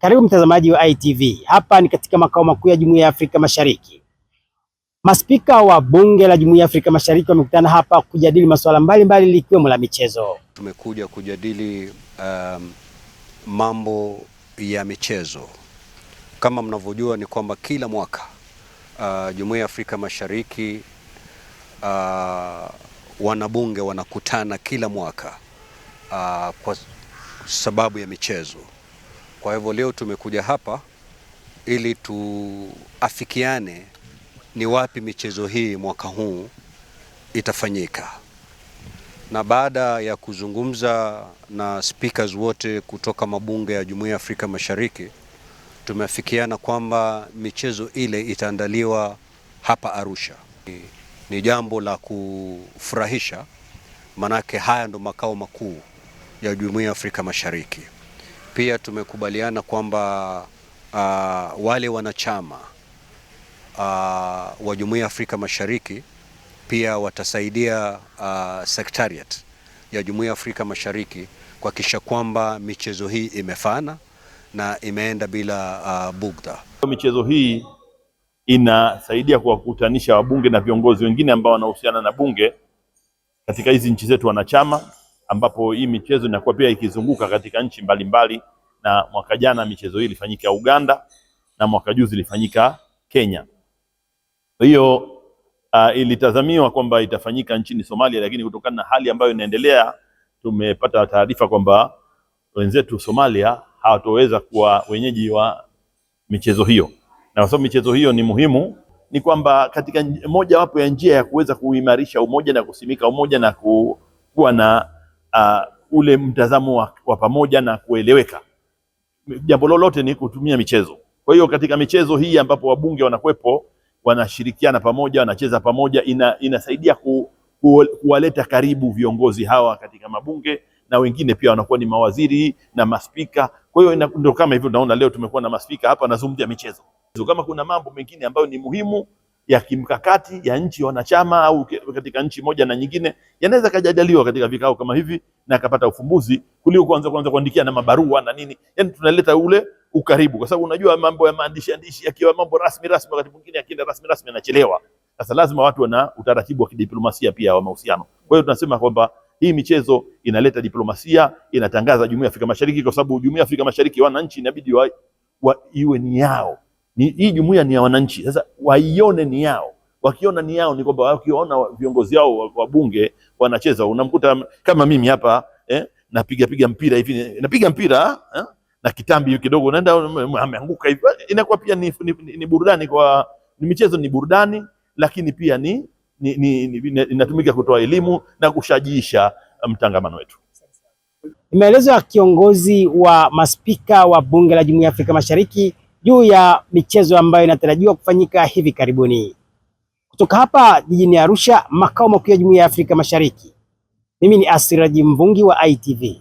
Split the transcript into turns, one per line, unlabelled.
Karibu mtazamaji wa ITV. Hapa ni katika makao makuu ya Jumuiya ya Afrika Mashariki. Maspika wa Bunge la Jumuiya ya Afrika Mashariki wamekutana hapa kujadili masuala mbalimbali likiwemo la michezo.
Tumekuja kujadili mambo ya michezo. Kama mnavyojua ni kwamba kila mwaka Jumuiya ya Afrika Mashariki wanabunge wanakutana kila mwaka kwa sababu ya michezo. Kwa hivyo leo tumekuja hapa ili tuafikiane ni wapi michezo hii mwaka huu itafanyika. Na baada ya kuzungumza na speakers wote kutoka mabunge ya Jumuiya ya Afrika Mashariki, tumeafikiana kwamba michezo ile itaandaliwa hapa Arusha. Ni jambo la kufurahisha, manake haya ndo makao makuu ya Jumuiya ya Afrika Mashariki. Pia tumekubaliana kwamba wale wanachama wa Jumuiya ya Afrika Mashariki pia watasaidia Secretariat ya Jumuiya ya Afrika Mashariki kuhakikisha kwamba michezo hii imefana na imeenda bila bugdha.
Michezo hii inasaidia kuwakutanisha wabunge na viongozi wengine ambao wanahusiana na bunge katika hizi nchi zetu wanachama, ambapo hii michezo inakuwa pia ikizunguka katika nchi mbalimbali, na mwaka jana michezo hii ilifanyika Uganda na mwaka juzi ilifanyika Kenya. Kwa hiyo ilitazamiwa kwamba itafanyika nchini Somalia, lakini kutokana na hali ambayo inaendelea tumepata taarifa kwamba wenzetu Somalia hawatoweza kuwa wenyeji wa michezo hiyo. Na kwa sababu michezo hiyo ni muhimu, ni kwamba katika moja wapo ya njia ya kuweza kuimarisha umoja na kusimika umoja na kuwa na ule mtazamo wa pamoja na kueleweka, jambo lolote ni kutumia michezo. Kwa hiyo katika michezo hii ambapo wabunge wanakuwepo, wanashirikiana pamoja, wanacheza pamoja, inasaidia kuwaleta karibu viongozi hawa katika mabunge, na wengine pia wanakuwa ni mawaziri na maspika. Kwa hiyo ndio kama hivyo tunaona leo tumekuwa na maspika hapa nazungumzia michezo. Kama kuna mambo mengine ambayo ni muhimu ya kimkakati ya nchi wanachama au katika nchi moja na nyingine, yanaweza kujadiliwa katika vikao kama hivi na akapata ufumbuzi kuliko kwanza kuandikia na mabarua na nini. Yaani tunaleta ule ukaribu, kwa sababu unajua mambo ya maandishi yakiwa mambo rasmi wakati mwingine yakienda rasmi yanachelewa. Sasa lazima watu wana utaratibu wa kidiplomasia pia wa mahusiano. Kwa hiyo tunasema kwamba hii michezo inaleta diplomasia, inatangaza Jumuiya ya Afrika Mashariki, kwa sababu Jumuiya ya Afrika Mashariki wananchi inabidi iwe ni yao. Hii jumuiya ni ya wananchi. Sasa waione ni yao. Wakiona ni yao ni kwamba wakiona viongozi wao wa bunge wanacheza, unamkuta kama mimi hapa napiga mpira hivi, napiga mpira na kitambi kidogo naenda ameanguka hivi, inakuwa pia ni burudani. Ni michezo, ni burudani, lakini pia inatumika kutoa elimu na kushajiisha mtangamano wetu.
Imeelezwa kiongozi wa maspika wa Bunge la Jumuiya ya Afrika Mashariki juu ya michezo ambayo inatarajiwa kufanyika hivi karibuni. Kutoka hapa jijini Arusha, makao makuu ya Jumuiya ya Afrika Mashariki, mimi ni Asiraji Mvungi wa ITV.